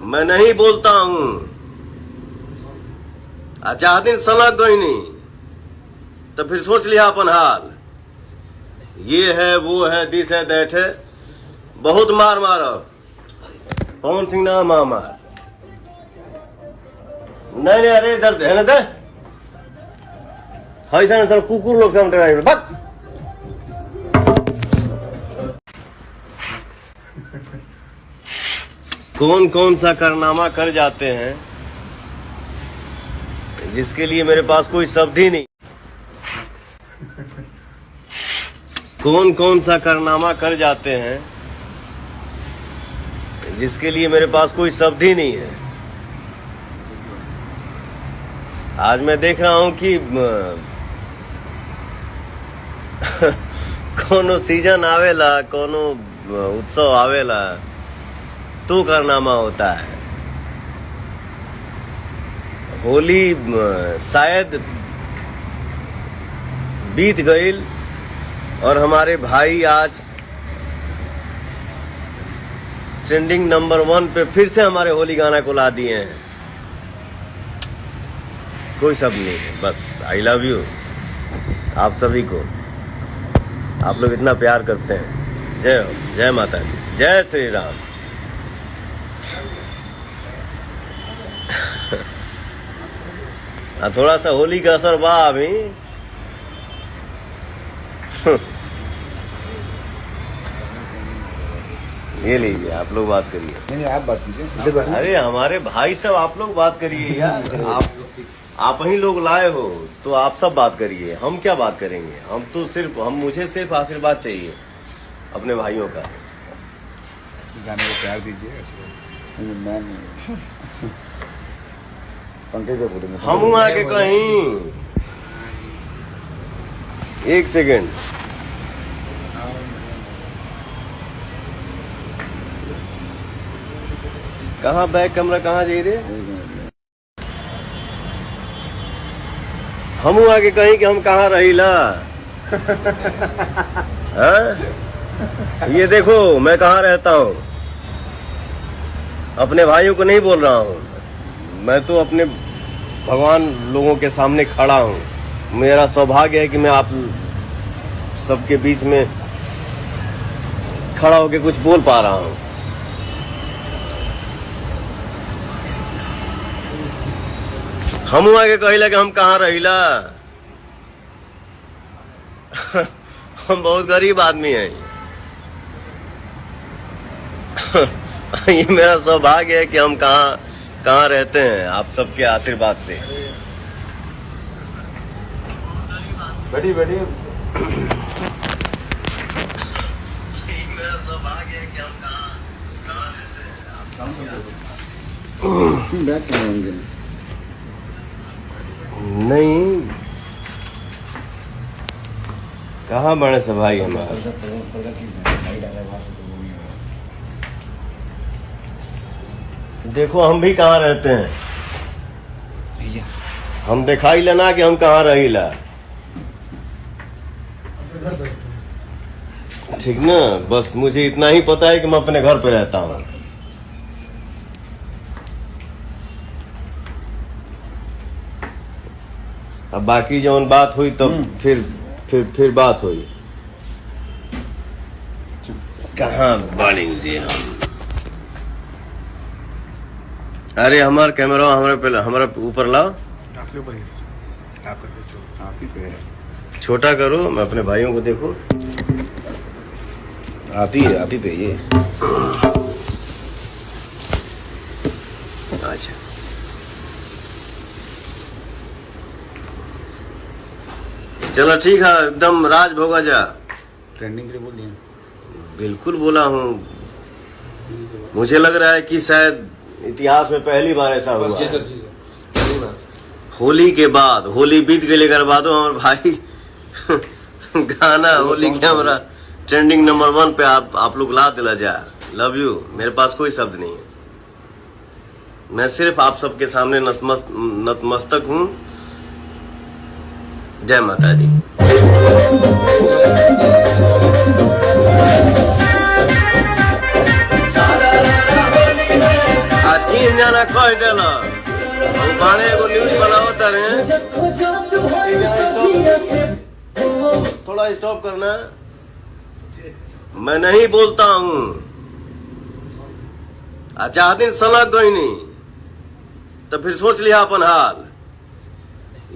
मैं नहीं बोलता हूं। अच्छा दिन सलग गई नहीं तो फिर सोच लिया अपन हाल। ये है वो है दिस है दैट है। बहुत मार मारो। पवन सिंह नाम मार। नहीं अरे इधर है ना दे ऐसा सर कुकुर लोग से डराएंगे बक। कौन कौन सा कारनामा कर जाते हैं जिसके लिए मेरे पास कोई शब्द ही नहीं। कौन कौन सा कारनामा कर जाते हैं जिसके लिए मेरे पास कोई शब्द ही नहीं है। आज मैं देख रहा हूं कि कोनो सीजन आवेला कोनो उत्सव आवेला तो कारनामा होता है। होली शायद बीत गई और हमारे भाई आज ट्रेंडिंग नंबर 1 पे फिर से हमारे होली गाना को ला दिए हैं। कोई शब्द नहीं है, बस आई लव यू आप सभी को। आप लोग इतना प्यार करते हैं। जय हो, जय माता दी, जय श्री राम। थोड़ा सा होली का असर बा अभी। ये लीजिए आप लोग बात करिए। नहीं आप बात कीजिए। अरे हमारे भाई सब आप लोग बात करिए यार। आप ही लोग लाए हो तो आप सब बात करिए। हम क्या बात करेंगे? हम तो सिर्फ मुझे सिर्फ आशीर्वाद चाहिए अपने भाइयों का। गाने को प्यार दीजिए। मैं पंकज को बोलेंगे। हम आके कहीं एक सेकेंड। कहाँ बैक कैमरा कहाँ जा रहे? हम आगे कहीं कि हम कहाँ रहीला। ये देखो मैं कहाँ रहता हूँ। अपने भाइयों को नहीं बोल रहा हूँ। मैं तो अपने भगवान लोगों के सामने खड़ा हूँ। मेरा सौभाग्य है कि मैं आप सबके बीच में खड़ा होकर कुछ बोल पा रहा हूँ। हम आगे कहिला कि हम कहाँ रहिला। हम बहुत गरीब आदमी हैं। ये मेरा सौभाग्य है कि हम कहाँ रहते हैं आप सबके आशीर्वाद से। बड़ी बड़ी मेरा सौभाग्य है कि हम कहाँ रहते हैं आप सबके। नहीं कहाँ बड़े से भाई हमारे। देखो हम भी कहाँ रहते हैं। हम दिखाई लेना कि हम कहाँ रहीला। ठीक ना? बस मुझे इतना ही पता है कि मैं अपने घर पे रहता हूँ। अब बाकी जौन बात हुई तब फिर बात हुई। कहाँ बालिंग जी हम। अरे हमारा कैमरा हमारा ऊपर लाओ। आपके ऊपर ही आप ही पे है। छोटा करो। मैं अपने भाइयों को देखो। आप ही पे ये। अच्छा चलो ठीक है। एकदम राज भोगा जा। ट्रेंडिंग के लिए बोल दिया। बिल्कुल बोला हूँ। मुझे लग रहा है कि शायद इतिहास में पहली बार ऐसा हुआ है। होली के बाद होली बीत गई लेकर बाद हमारे भाई गाना होली के हमारा ट्रेंडिंग नंबर 1 पे आप लोग ला दिला जा। Love you. मेरे पास कोई शब्द नहीं है। मैं सिर्फ आप सबके सामने नतमस्तक हूँ। जय माता दी। सारा होली है। कह देला बाणे एगो न्यूज बनाओ तारे। थोड़ा स्टॉप करना, मैं नहीं बोलता हूँ। अच्छा दिन सलग गई नहीं तो फिर सोच लिया अपन हाल,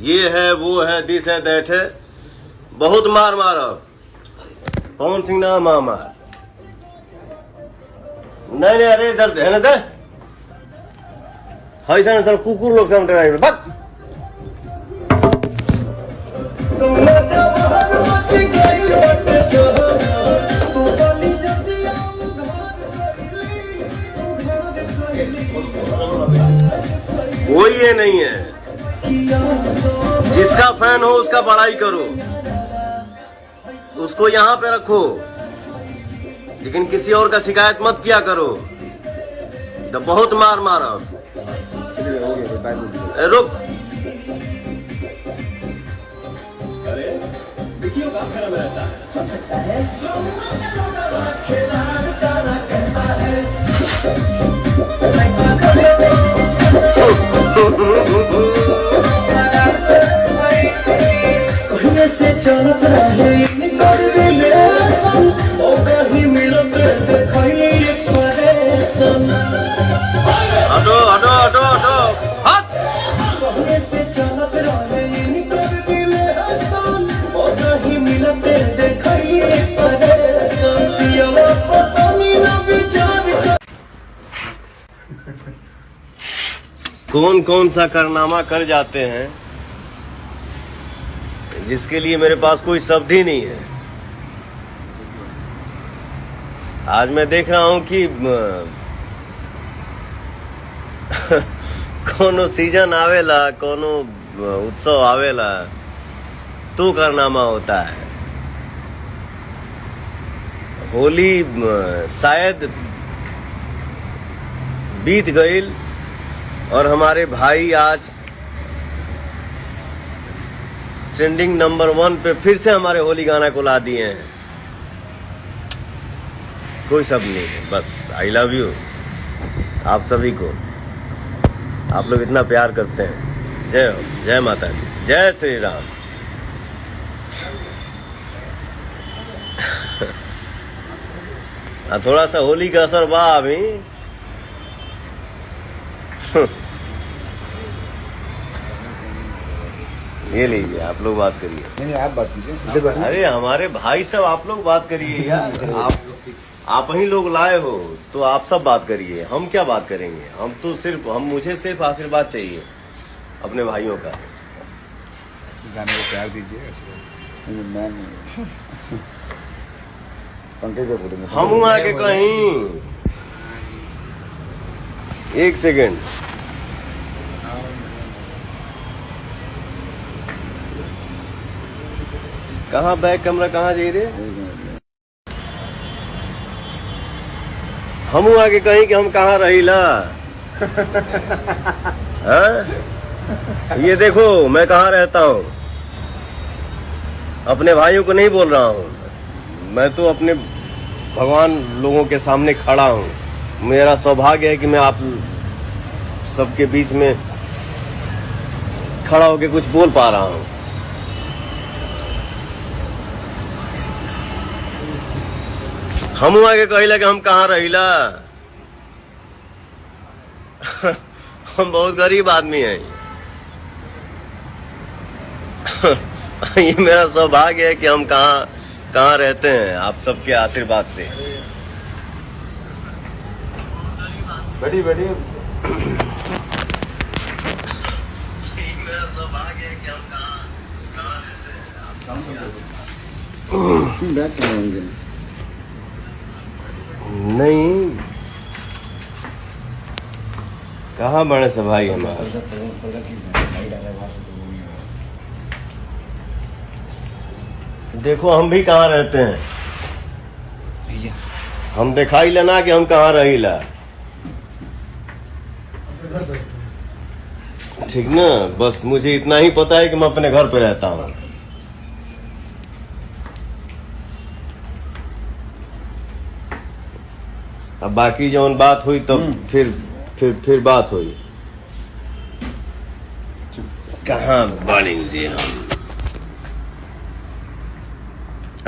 ये है वो है दिस है दैट है, बहुत मार मारो। पवन सिंह ना मामा नहीं नहीं, अरे इधर है ना दे ऐसा सर कुकुर लोग से डराइए बक। कोई ये नहीं है, जिसका फैन हो उसका बड़ाई करो, उसको यहाँ पे रखो, लेकिन किसी और का शिकायत मत किया करो। तो बहुत मार मारा। रुक, से चलत रहे कर रिलेशन ओ कहीं मिलत देखैली एक्सप्रेशन। हटो हटो हटो हटो हट। से चलत रहे कर रिलेशन ओ कहीं मिलत देखैली एक्सप्रेशन। पिया पता नहीं ना विचार। कौन कौन सा कारनामा कर जाते हैं जिसके लिए मेरे पास कोई शब्द ही नहीं है। आज मैं देख रहा हूं कि कोनो सीजन आवेला, कोनो उत्सव आवेला तो कारनामा होता है। होली शायद बीत गई और हमारे भाई आज ट्रेंडिंग नंबर 1 पे फिर से हमारे होली गाना को ला दिए हैं। कोई शब्द नहीं है, बस आई लव यू आप सभी को। आप लोग इतना प्यार करते हैं। जय हो, जय माता दी, जय श्री राम। थोड़ा सा होली का असर बा अभी। ये लीजिए, आप लोग बात करिए। नहीं आप बात कीजिए। अरे हमारे भाई सब आप लोग बात करिए यार। आप ही लोग लाए हो तो आप सब बात करिए, हम क्या बात करेंगे। हम तो सिर्फ मुझे सिर्फ आशीर्वाद चाहिए अपने भाइयों का। गाने को प्यार दीजिए। मैं पंकज को बोलेंगे। हम आके कहीं एक सेकेंड। कहाँ बैक कैमरा कहाँ जा रहे? हम आगे कहीं कि हम कहाँ रहीला। ये देखो मैं कहाँ रहता हूँ। अपने भाइयों को नहीं बोल रहा हूँ, मैं तो अपने भगवान लोगों के सामने खड़ा हूँ। मेरा सौभाग्य है कि मैं आप सबके बीच में खड़ा होकर कुछ बोल पा रहा हूँ। हम आगे कहिला कि हम कहाँ रहिला। हम बहुत गरीब आदमी हैं। ये मेरा सौभाग्य है कि हम कहाँ रहते हैं आप सबके आशीर्वाद से। बड़ी बड़ी मेरा सौभाग्य है कि हम कहाँ रहते हैं। नहीं कहाँ बड़े से भाई हमारे। देखो हम भी कहाँ रहते हैं, हम दिखाई लेना कि हम कहाँ रहीला। ठीक ना, बस मुझे इतना ही पता है कि मैं अपने घर पे रहता हूँ। अब बाकी जौन बात हुई तो फिर फिर बात हुई। कहाँ बनेंगे हम?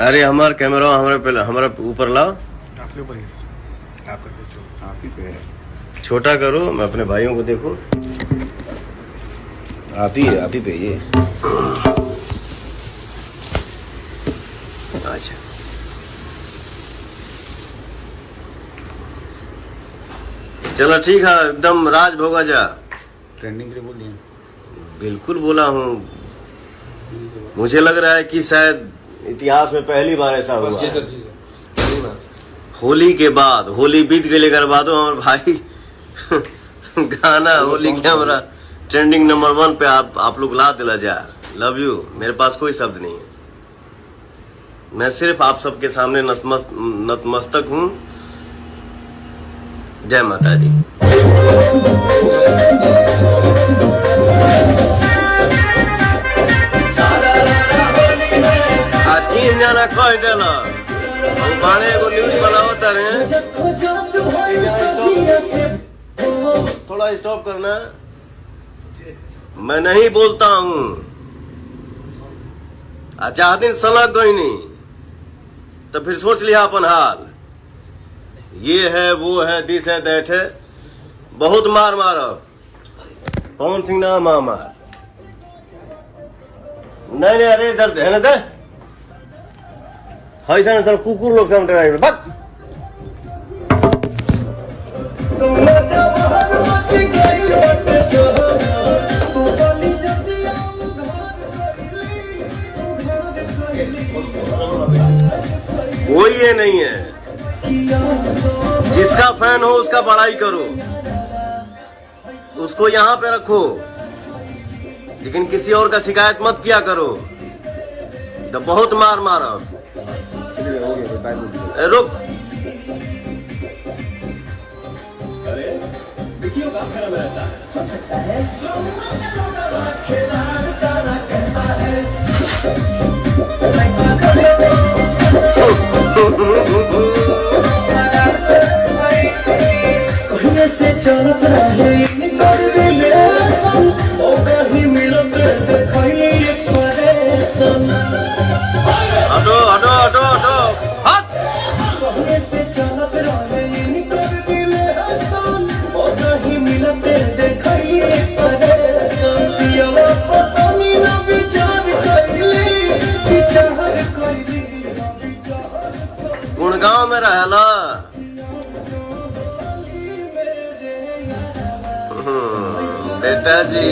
अरे हमारा कैमरा हमारा ऊपर लाओ। आपके ऊपर ही सर, आपका कुछ आप ही पे है। छोटा करो, मैं अपने भाइयों को देखो। आप ही पे ये। अच्छा चलो ठीक है, एकदम राज भोगा जा। ट्रेंडिंग के लिए बोल दिया। बिल्कुल बोला हूँ। मुझे लग रहा है कि शायद इतिहास में पहली बार ऐसा हुआ है। सही बात। होली के बाद, होली बीत गई के बाद हमारे भाई गाना होली के हमारा ट्रेंडिंग नंबर 1 पे आप लोग ला दिला जा। Love you. मेरे पास कोई शब्द नहीं है। मैं सिर्फ आप सबके सामने नतमस्तक हूँ। जय माता दी। चीन जाना कह दिल बाणे को न्यूज बनाओ तारे। थोड़ा स्टॉप करना। मैं नहीं बोलता हूँ। अच्छा दिन सलग गई नहीं तो फिर सोच लिया अपन हाल। ये है वो है दिस है दैट है। बहुत मार मारो। पवन सिंह ना मार। नहीं अरे इधर है ना दे ऐसा सर कुकुर लोग समझ रहे हैं। बक कोई ये नहीं है। जिसका फैन हो उसका बड़ाई करो, उसको यहाँ पे रखो, लेकिन किसी और का शिकायत मत किया करो। तो बहुत मार मारो। रुक। से चलत रहे कर रिलेशन ओ कहीं मिलत देखली एक्सप्रेशन। हटो हटो हटो हटो हट। कहने से चलत रहे कर रिलेशन ओ कहीं मिलत देखली एक्सप्रेशन। पियला पतनी ना विचार कइली गुड़गांव में रहला। बेटा जी